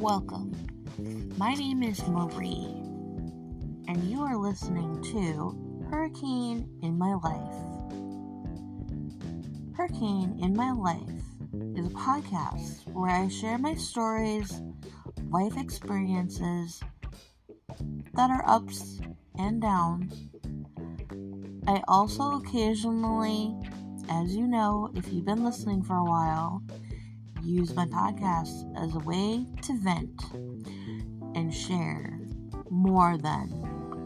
Welcome. My name is Marie, and you are listening to Hurricane in My Life. Hurricane in My Life is a podcast where I share my stories, life experiences that are ups and downs. I also occasionally, as you know, if you've been listening for a while, use my podcast as a way to vent and share more than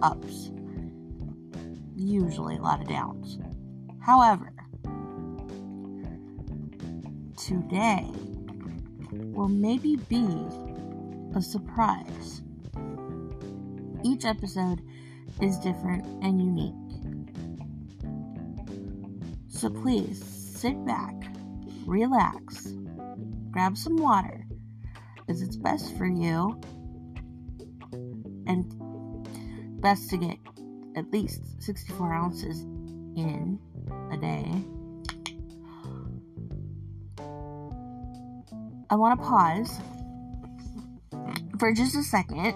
ups. Usually a lot of downs. However, today will maybe be a surprise. Each episode is different and unique. So please sit back, relax, grab some water, as it's best for you, and best to get at least 64 ounces in a day. I want to pause for just a second.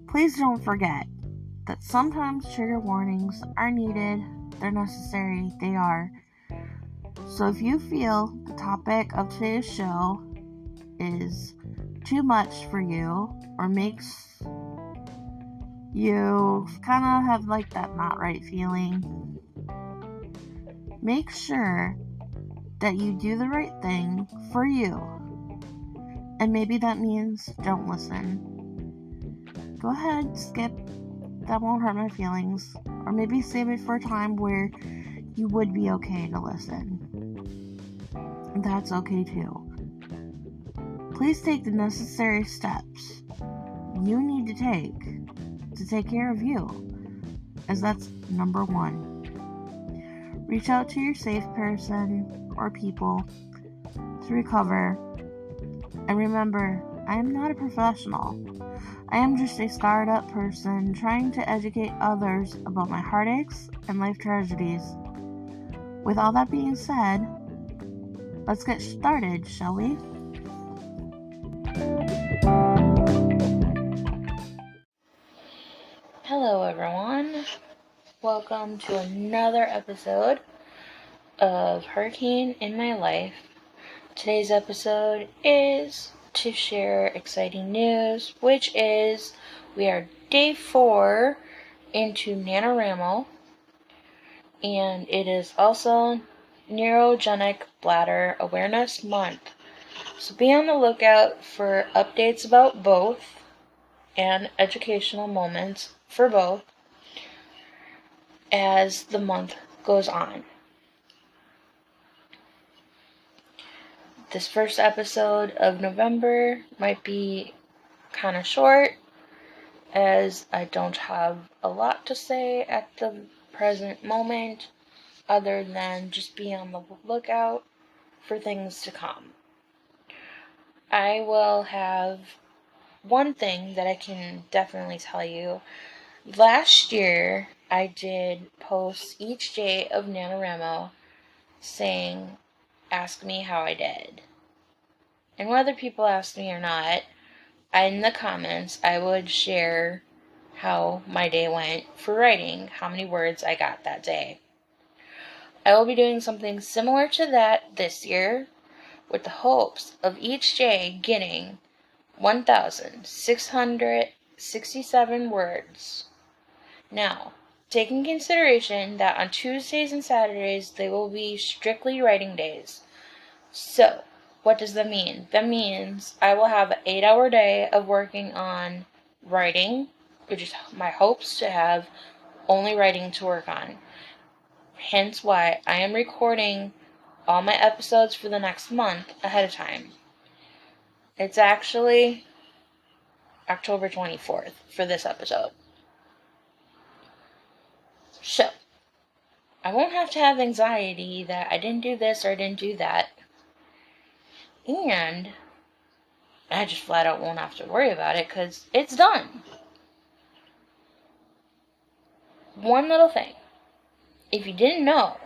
Please don't forget that sometimes trigger warnings are needed, they're necessary, they are. So if you feel the topic of today's show is too much for you or makes you kind of have like that not right feeling, make sure that you do the right thing for you. And maybe that means don't listen. Go ahead, skip. That won't hurt my feelings. Or maybe save it for a time where you would be okay to listen. That's okay too. Please take the necessary steps you need to take care of you, as that's number one. Reach out to your safe person or people to recover. And remember, I am not a professional. I am just a scarred up person trying to educate others about my heartaches and life tragedies. With all that being said, let's get started, shall we? Hello everyone. Welcome to another episode of Hurricane in My Life. Today's episode is to share exciting news, which is we are day 4 into NaNoWriMo, and it is also Neurogenic Bladder Awareness Month. So be on the lookout for updates about both and educational moments for both as the month goes on. This first episode of November might be kind of short, as I don't have a lot to say at the present moment, other than just be on the lookout for things to come. I will have one thing that I can definitely tell you. Last year, I did post each day of NaNoWriMo saying, ask me how I did. And whether people asked me or not, in the comments, I would share how my day went for writing, how many words I got that day. I will be doing something similar to that this year, with the hopes of each day getting 1,667 words. Now, take in consideration that on Tuesdays and Saturdays, they will be strictly writing days. So, what does that mean? That means I will have an 8-hour day of working on writing, which is my hopes to have only writing to work on. Hence why I am recording all my episodes for the next month ahead of time. It's actually October 24th for this episode. So, I won't have to have anxiety that I didn't do this or I didn't do that. And I just flat out won't have to worry about it because it's done. One little thing. If you didn't know,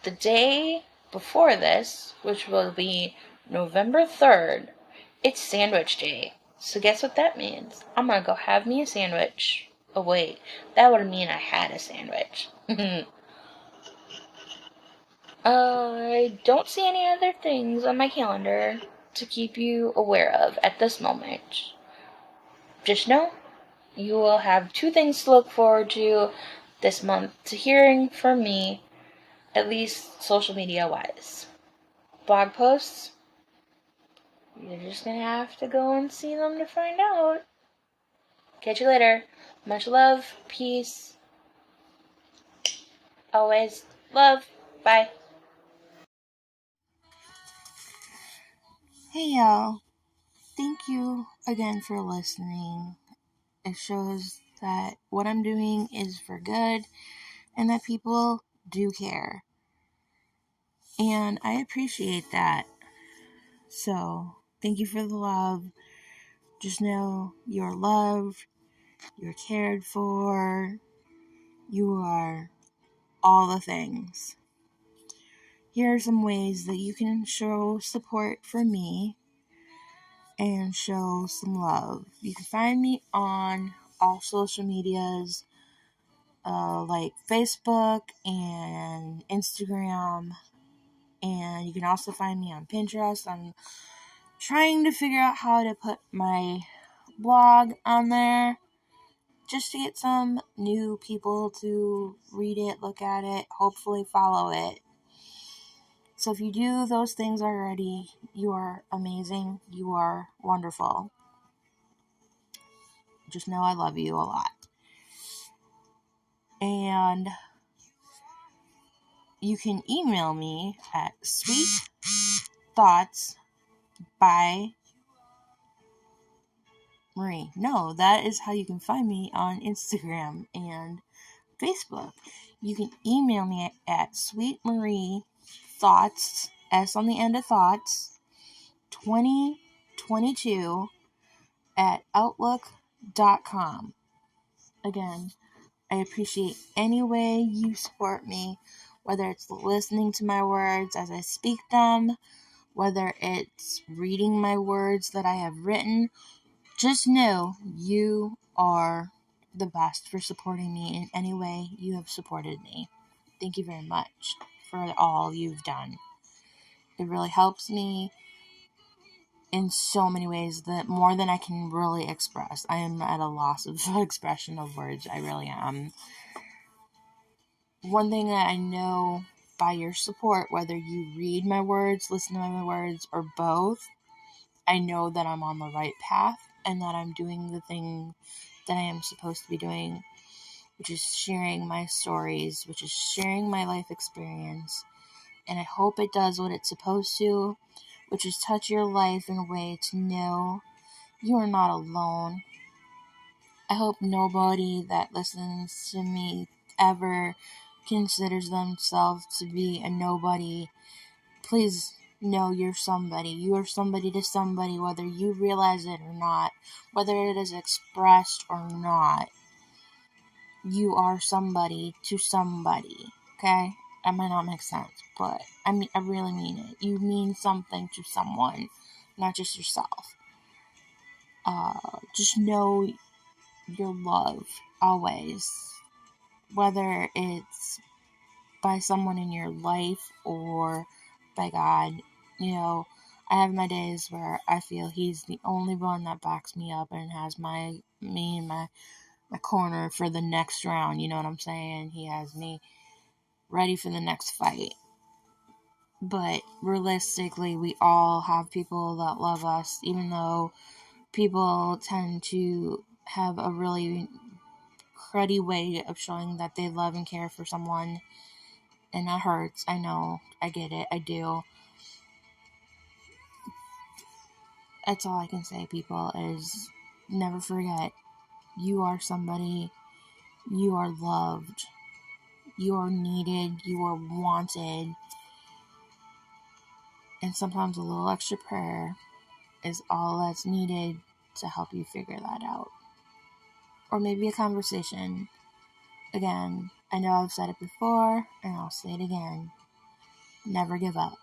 the day before this, which will be November 3rd, it's sandwich day. So guess what that means? I'm gonna go have me a sandwich. Oh wait, that would mean I had a sandwich. I don't see any other things on my calendar to keep you aware of at this moment. Just know you will have two things to look forward to this month to hearing from me, at least social media wise. Blog posts, you're just gonna have to go and see them to find out. Catch you later. Much love, peace, always love. Bye. Hey y'all, thank you again for listening. It shows that what I'm doing is for good and that people do care. And I appreciate that. So, thank you for the love. Just know you're loved, you're cared for, you are all the things. Here are some ways that you can show support for me and show some love. You can find me on all social medias like Facebook and Instagram, and you can also find me on Pinterest. I'm trying to figure out how to put my blog on there just to get some new people to read it, look at it, hopefully follow it. So if you do those things already, you are amazing. You are wonderful. Just know I love you a lot. And you can email me at sweetthoughts.by Marie. No, that is how you can find me on Instagram and Facebook. You can email me at sweetmariethoughts, S on the end of thoughts, 2022 at outlook.com. Again, I appreciate any way you support me, whether it's listening to my words as I speak them, whether it's reading my words that I have written. Just know you are the best for supporting me in any way you have supported me. Thank you very much for all you've done. It really helps me in so many ways, that more than I can really express. I am at a loss of expression of words. I really am. One thing that I know by your support, whether you read my words, listen to my words, or both, I know that I'm on the right path and that I'm doing the thing that I am supposed to be doing, which is sharing my stories, which is sharing my life experience. And I hope it does what it's supposed to, which is touch your life in a way to know you are not alone. I hope nobody that listens to me ever considers themselves to be a nobody. Please know you're somebody. You are somebody to somebody, whether you realize it or not, whether it is expressed or not. You are somebody to somebody, okay? That might not make sense, but I really mean it. You mean something to someone, not just yourself. Just know your love always, whether it's by someone in your life or by God. You know, I have my days where I feel He's the only one that backs me up and has me in my corner for the next round. You know what I'm saying? He has me ready for the next fight. But realistically, we all have people that love us, even though people tend to have a really cruddy way of showing that they love and care for someone. And that hurts. I know. I get it. I do. That's all I can say, people, is never forget. You are somebody. You are loved. You are needed. You are wanted. And sometimes a little extra prayer is all that's needed to help you figure that out. Or maybe a conversation. Again, I know I've said it before, and I'll say it again. Never give up.